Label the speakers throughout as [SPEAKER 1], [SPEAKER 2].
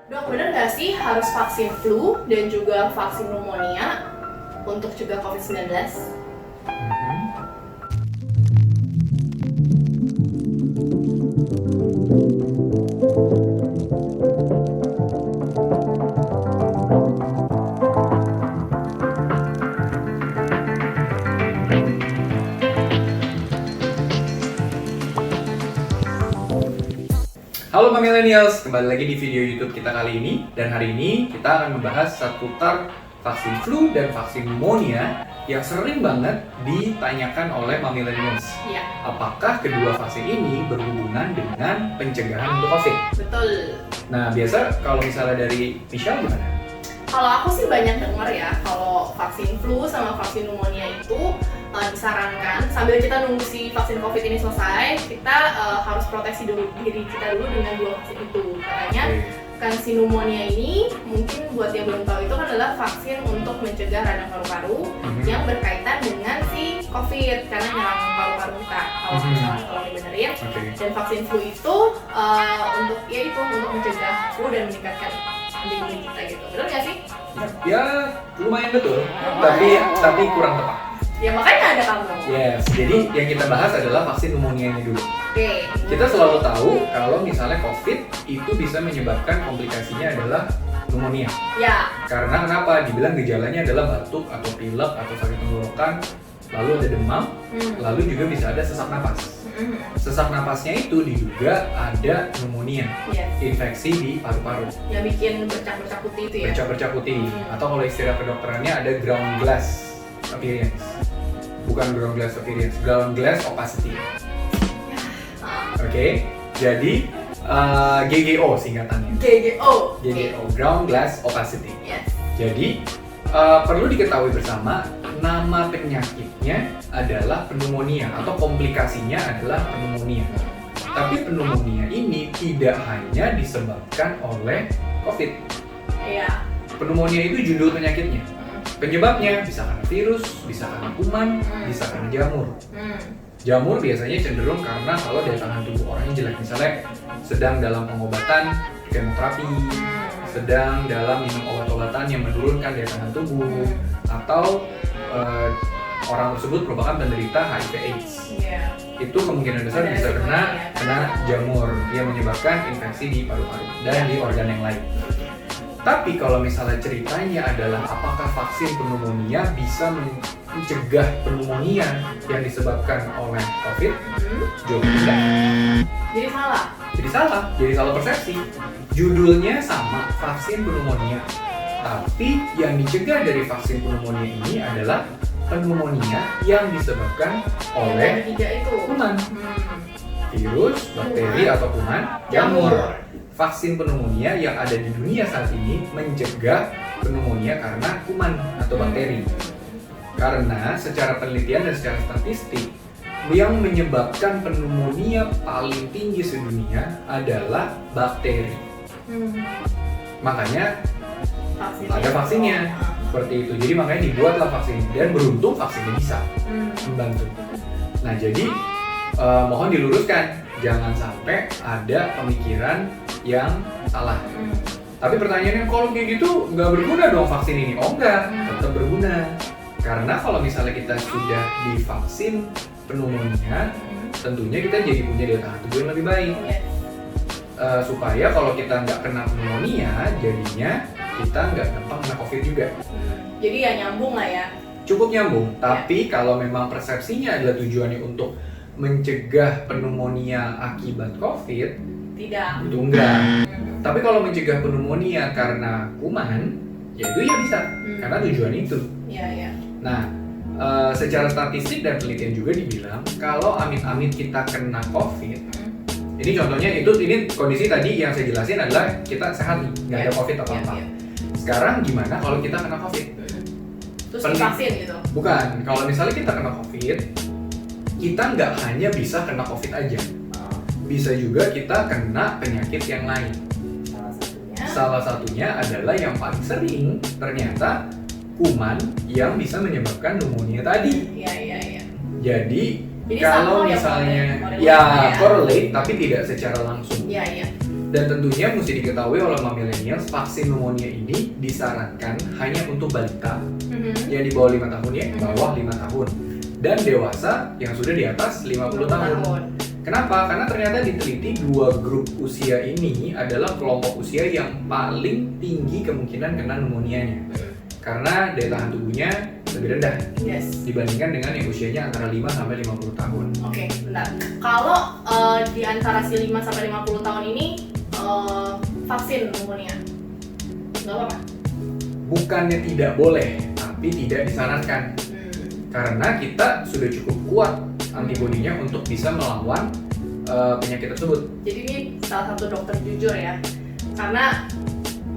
[SPEAKER 1] Dok, bener nggak sih harus vaksin flu dan juga vaksin pneumonia untuk cegah COVID-19?
[SPEAKER 2] Halo Pak Millennials, kembali lagi di video YouTube kita kali ini. Dan hari ini kita akan membahas seputar vaksin flu dan vaksin pneumonia yang sering banget ditanyakan oleh Pak Millennials.
[SPEAKER 1] Iya,
[SPEAKER 2] Apakah kedua vaksin ini berhubungan dengan pencegahan untuk COVID?
[SPEAKER 1] betul.
[SPEAKER 2] Nah, biasa kalau misalnya dari Michelle gimana?
[SPEAKER 1] Kalau aku sih banyak dengar ya, kalau vaksin flu sama vaksin pneumonia itu disarankan sambil kita nunggu si vaksin COVID ini selesai, kita harus proteksi dulu diri kita dulu dengan dua vaksin itu. Katanya vaksin pneumonia ini mungkin buat yang belum tahu itu kan adalah vaksin untuk mencegah radang paru-paru yang berkaitan dengan si COVID karena nyerang paru-paru kita. Kalau dibenerin. Dan vaksin flu itu untuk mencegah flu dan meningkatkan imunitas kita gitu. Benar nggak sih?
[SPEAKER 2] Ya, lumayan betul,
[SPEAKER 1] Lumayan.
[SPEAKER 2] tapi kurang tepat.
[SPEAKER 1] Ya makanya ada kamu.
[SPEAKER 2] Yes, jadi yang kita bahas adalah vaksin pneumonia-nya dulu.
[SPEAKER 1] Oke.
[SPEAKER 2] Kita selalu tahu kalau misalnya COVID itu bisa menyebabkan komplikasinya adalah pneumonia.
[SPEAKER 1] Ya.
[SPEAKER 2] Karena kenapa? Dibilang gejalanya adalah batuk atau pilek atau sakit tenggorokan, lalu ada demam, lalu juga bisa ada sesak napas. Sesak napasnya itu diduga ada pneumonia,
[SPEAKER 1] Yes.
[SPEAKER 2] infeksi di paru-paru,
[SPEAKER 1] Yang bikin bercak-bercak putih itu ya.
[SPEAKER 2] bercak-bercak putih, atau kalau istilah kedokterannya ada ground glass appearance. Bukan ground glass appearance, ground glass opacity. Oke, jadi GGO singkatannya.
[SPEAKER 1] GGO.
[SPEAKER 2] GGO, ground glass opacity.
[SPEAKER 1] Yes.
[SPEAKER 2] Jadi perlu diketahui bersama, nama penyakitnya adalah pneumonia atau komplikasinya adalah pneumonia. Tapi pneumonia ini tidak hanya disebabkan oleh COVID.
[SPEAKER 1] Iya.
[SPEAKER 2] Pneumonia itu judul penyakitnya. Penyebabnya bisa karena virus, bisa karena kuman, bisa karena jamur. Jamur biasanya cenderung karena kalau daya tahan tubuh orangnya jelek. Misalnya sedang dalam pengobatan kemoterapi, sedang dalam minum obat-obatan yang menurunkan daya tahan tubuh, atau orang tersebut merupakan penderita HIV/AIDS.
[SPEAKER 1] Iya.
[SPEAKER 2] Itu kemungkinan besar bisa kena jamur yang menyebabkan infeksi di paru-paru dan di organ yang lain. Tapi kalau misalnya ceritanya adalah apakah vaksin pneumonia bisa mencegah pneumonia yang disebabkan oleh COVID? Jawabannya enggak.
[SPEAKER 1] Jadi salah.
[SPEAKER 2] Jadi salah persepsi. Judulnya sama, vaksin pneumonia. Tapi yang dicegah dari vaksin pneumonia ini adalah pneumonia yang disebabkan oleh
[SPEAKER 1] Tiga itu.
[SPEAKER 2] kuman, virus, bakteri atau kuman, jamur. Vaksin pneumonia yang ada di dunia saat ini mencegah pneumonia karena kuman atau bakteri. Karena secara penelitian dan secara statistik, yang menyebabkan pneumonia paling tinggi sedunia adalah bakteri. Makanya ada vaksinnya. Seperti itu. Jadi makanya dibuatlah vaksin dan beruntung vaksinnya bisa membantu. Nah, jadi mohon diluruskan, jangan sampai ada pemikiran yang salah. Tapi pertanyaannya, kalau kayak gitu nggak berguna dong vaksin ini? Oh enggak, tetap berguna. Karena kalau misalnya kita sudah divaksin pneumonia, tentunya kita jadi punya daya tahan tubuh yang lebih baik. Supaya kalau kita nggak kena pneumonia, jadinya kita nggak gampang kena COVID juga.
[SPEAKER 1] Jadi ya nyambung lah ya.
[SPEAKER 2] Cukup nyambung, tapi kalau memang persepsinya adalah tujuannya untuk mencegah pneumonia akibat COVID,
[SPEAKER 1] Tidak.
[SPEAKER 2] itu enggak. Tapi kalau mencegah pneumonia karena kuman, ya itu ya bisa, karena tujuan itu.
[SPEAKER 1] Iya.
[SPEAKER 2] Nah, secara statistik dan penelitian juga dibilang kalau amit-amit kita kena COVID, ini contohnya ini kondisi tadi yang saya jelasin adalah kita sehat nih, nggak ada COVID apa-apa. Sekarang gimana kalau kita kena COVID?
[SPEAKER 1] Terus divaksin gitu?
[SPEAKER 2] Bukan, kalau misalnya kita kena COVID, kita nggak hanya bisa kena COVID aja. Bisa juga kita kena penyakit yang lain. Salah satunya adalah yang paling sering ternyata kuman yang bisa menyebabkan pneumonia tadi.
[SPEAKER 1] Iya.
[SPEAKER 2] Jadi
[SPEAKER 1] Jadi
[SPEAKER 2] kalau
[SPEAKER 1] sama ya,
[SPEAKER 2] misalnya
[SPEAKER 1] correlate ya.
[SPEAKER 2] correlate tapi tidak secara langsung.
[SPEAKER 1] Iya.
[SPEAKER 2] Dan tentunya mesti diketahui oleh millennials, vaksin pneumonia ini disarankan hanya untuk balita yang di bawah 5 tahun ya, bawah 5 tahun. Dan dewasa yang sudah di atas 50 tahun. Kenapa? Karena ternyata diteliti 2 grup usia ini adalah kelompok usia yang paling tinggi kemungkinan kena pneumonia-nya. Karena daya tahan tubuhnya lebih rendah dibandingkan dengan yang usianya antara 5 sampai 50 tahun.
[SPEAKER 1] Oke, bentar. Kalau di antara si 5 sampai 50 tahun ini vaksin pneumonia, nggak apa-apa?
[SPEAKER 2] Bukannya tidak boleh, tapi tidak disarankan. Karena kita sudah cukup kuat antibodinya untuk bisa melawan penyakit tersebut.
[SPEAKER 1] Jadi ini salah satu dokter jujur ya. Karena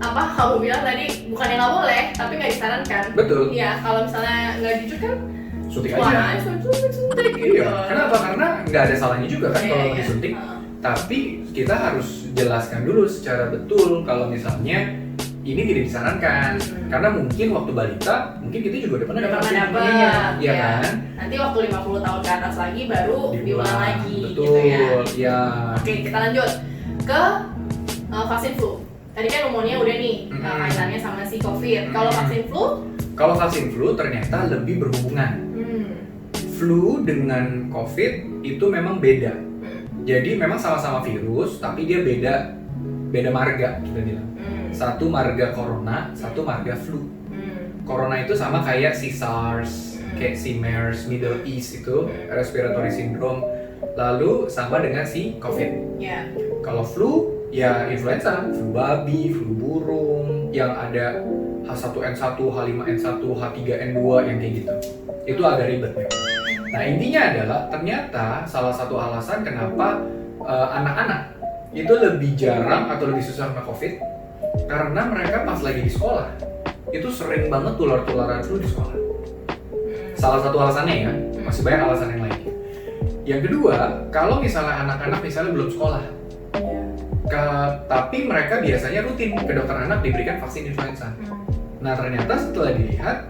[SPEAKER 1] apa kamu bilang tadi bukannya nggak boleh, tapi nggak disarankan.
[SPEAKER 2] Betul.
[SPEAKER 1] Iya, kalau misalnya nggak jujur kan
[SPEAKER 2] suntik aja.
[SPEAKER 1] Suntik gitu.
[SPEAKER 2] Iya. Kenapa? Karena nggak ada salahnya juga kan kalau disuntik. Tapi kita harus jelaskan dulu secara betul kalau misalnya ini tidak disarankan. Karena mungkin waktu balita, mungkin kita juga udah pernah
[SPEAKER 1] dapat,
[SPEAKER 2] iya kan?
[SPEAKER 1] Nanti waktu 50 tahun ke atas lagi baru diulang lagi.
[SPEAKER 2] Betul,
[SPEAKER 1] gitu ya.
[SPEAKER 2] Iya.
[SPEAKER 1] Oke, kita lanjut ke vaksin flu. Tadi kan pneumonia udah nih kaitannya sama si COVID. Kalau vaksin flu?
[SPEAKER 2] Kalau vaksin flu ternyata lebih berhubungan. Flu dengan COVID itu memang beda. Jadi memang sama-sama virus, tapi dia beda marga kita bilang. Satu marga corona, satu marga flu. Corona itu sama kayak si SARS, kayak si MERS, Middle East itu respiratory syndrome. Lalu sama dengan si COVID. Kalau flu ya influenza, flu babi, flu burung, yang ada H1N1, H5N1, H3N2 yang kayak gitu. Itu agak ribet ya. Nah intinya adalah ternyata salah satu alasan kenapa anak-anak itu lebih jarang atau lebih susah kena COVID karena mereka pas lagi di sekolah itu sering banget tular-tularan flu di sekolah. Salah satu alasannya ya, masih banyak alasan yang lain. Yang kedua, kalau misalnya anak-anak misalnya belum sekolah, tapi mereka biasanya rutin ke dokter anak diberikan vaksin influenza. Nah ternyata setelah dilihat,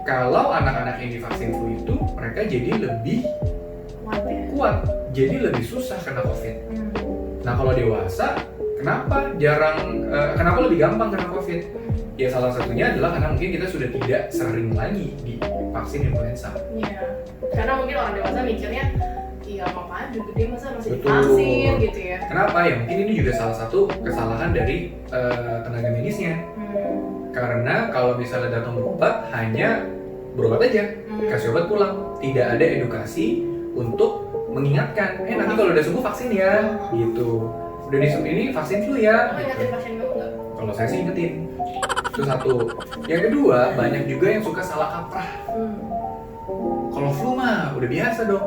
[SPEAKER 2] kalau anak-anak yang divaksin flu itu mereka jadi lebih kuat, jadi lebih susah kena COVID. Nah kalau dewasa, kenapa kenapa lebih gampang kena COVID? Ya salah satunya adalah karena mungkin kita sudah tidak sering lagi divaksin influenza.
[SPEAKER 1] Iya, karena mungkin orang dewasa mikirnya, iya apa juga dia masa masih divaksin gitu ya.
[SPEAKER 2] Kenapa? Ya mungkin ini juga salah satu kesalahan dari tenaga medisnya. Karena kalau misalnya datang berobat, hanya berobat aja, kasih obat pulang. Tidak ada edukasi untuk mengingatkan, nanti kalau udah sembuh vaksin ya, gitu. Udah disuntik ini vaksin flu ya.
[SPEAKER 1] Kamu ingetin pasien kamu nggak?
[SPEAKER 2] Kalau saya sih ingetin. Itu satu. Yang kedua, banyak juga yang suka salah kaprah. Kalau flu mah udah biasa dong.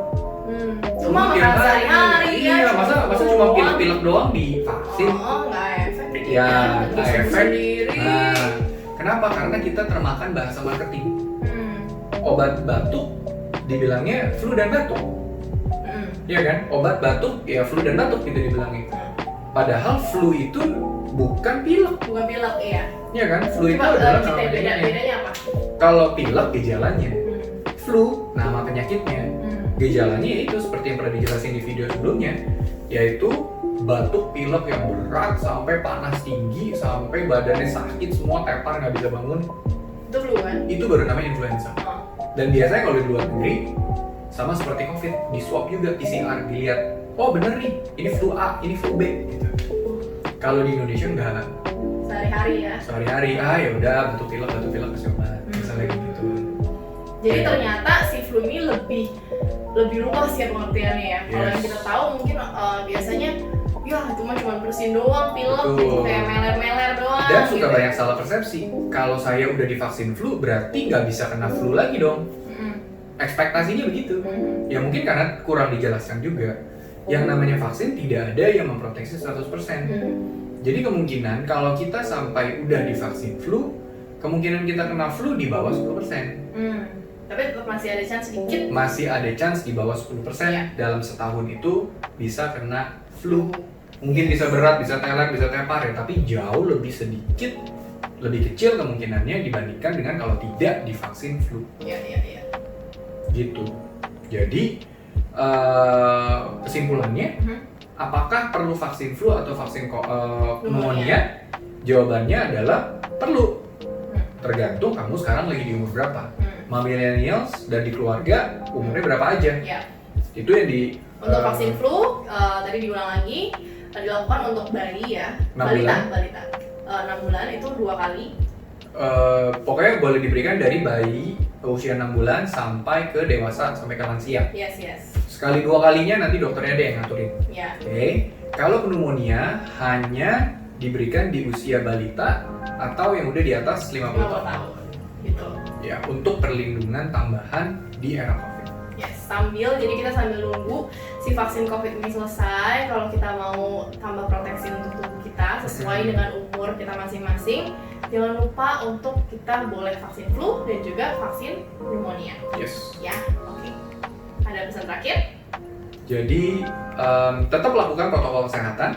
[SPEAKER 1] Cuma makan sehari-hari ya.
[SPEAKER 2] Iya, masa cuma pilek-pilek doang divaksin?
[SPEAKER 1] Nggak efek.
[SPEAKER 2] Ya, nggak efek.
[SPEAKER 1] Sendiri.
[SPEAKER 2] Nah, kenapa? Karena kita termakan bahasa marketing. Obat batuk dibilangnya flu dan batuk. Iya kan? Obat batuk ya flu dan batuk gitu dibilangnya. Padahal flu itu bukan pilek.
[SPEAKER 1] Bukan pilek, iya.
[SPEAKER 2] Iya kan? Flu itu adalah nama
[SPEAKER 1] penyakitnya. Bedanya apa?
[SPEAKER 2] Kalau pilek gejalanya, flu nama penyakitnya. Gejalanya itu seperti yang pernah dijelasin di video sebelumnya, yaitu batuk pilek yang berat sampai panas tinggi, sampai badannya sakit semua, tepar nggak bisa bangun.
[SPEAKER 1] Itu flu kan?
[SPEAKER 2] Itu baru namanya influenza. Dan biasanya kalau di luar negeri sama seperti COVID, di swab juga PCR dilihat, oh bener nih, ini flu A, ini flu B gitu. Kalau di Indonesia enggak.
[SPEAKER 1] Sehari-hari ya.
[SPEAKER 2] Sehari-hari, ya udah batuk pilek kasih obat, misalnya gitu.
[SPEAKER 1] Jadi ternyata si flu ini lebih luas ya pengertiannya ya. Kalau yang kita tahu mungkin biasanya ya cuma bersin doang, pilek gitu, kayak meler-meler doang.
[SPEAKER 2] Dan suka
[SPEAKER 1] gitu.
[SPEAKER 2] banyak salah persepsi. Kalau saya udah divaksin flu berarti nggak bisa kena flu lagi dong. Ekspektasinya begitu. Ya mungkin karena kurang dijelaskan juga. Yang namanya vaksin tidak ada yang memproteksi 100%. Jadi kemungkinan kalau kita sampai udah divaksin flu, kemungkinan kita kena flu di bawah 10%.
[SPEAKER 1] Tapi tetap masih ada chance sedikit.
[SPEAKER 2] Masih ada chance di bawah 10% dalam setahun itu bisa kena flu. Mungkin bisa berat, bisa teler, bisa tepar ya, tapi jauh lebih sedikit, lebih kecil kemungkinannya dibandingkan dengan kalau tidak divaksin flu.
[SPEAKER 1] Iya.
[SPEAKER 2] Gitu. Jadi kesimpulannya apakah perlu vaksin flu atau vaksin pneumonia? Jawabannya adalah perlu. Tergantung kamu sekarang lagi di umur berapa. Millennials dan di keluarga umurnya berapa aja.
[SPEAKER 1] Ya.
[SPEAKER 2] Itu yang di
[SPEAKER 1] Untuk vaksin flu tadi diulang lagi dilakukan untuk bayi ya,
[SPEAKER 2] 6
[SPEAKER 1] balita. 6 bulan itu 2 kali.
[SPEAKER 2] Pokoknya boleh diberikan dari bayi usia 6 bulan sampai ke dewasa, sampai ke lansia.
[SPEAKER 1] Yes, yes.
[SPEAKER 2] Sekali 2 kalinya nanti dokternya ada yang ngaturin.
[SPEAKER 1] Ya.
[SPEAKER 2] Oke. Kalau pneumonia hanya diberikan di usia balita atau yang udah di atas 50 tahun.
[SPEAKER 1] Gitu.
[SPEAKER 2] Ya, untuk perlindungan tambahan di era COVID.
[SPEAKER 1] Yes, jadi kita sambil nunggu si vaksin COVID ini selesai. Kalau kita mau tambah proteksi untuk tubuh kita sesuai dengan umur kita masing-masing, jangan lupa untuk kita boleh vaksin flu dan juga vaksin pneumonia.
[SPEAKER 2] Yes.
[SPEAKER 1] Ya, oke. Ada pesan terakhir?
[SPEAKER 2] Jadi tetap lakukan protokol kesehatan,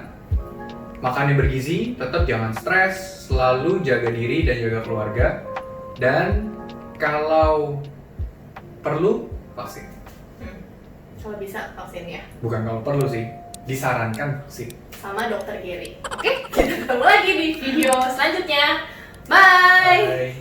[SPEAKER 2] makan yang bergizi, tetap jangan stres, selalu jaga diri dan jaga keluarga, dan kalau perlu vaksin.
[SPEAKER 1] Kalau bisa vaksin ya.
[SPEAKER 2] Bukan kalau perlu sih, disarankan vaksin.
[SPEAKER 1] Sama Dokter Gary. Oke, kita ketemu lagi di video selanjutnya. Bye.
[SPEAKER 2] Bye.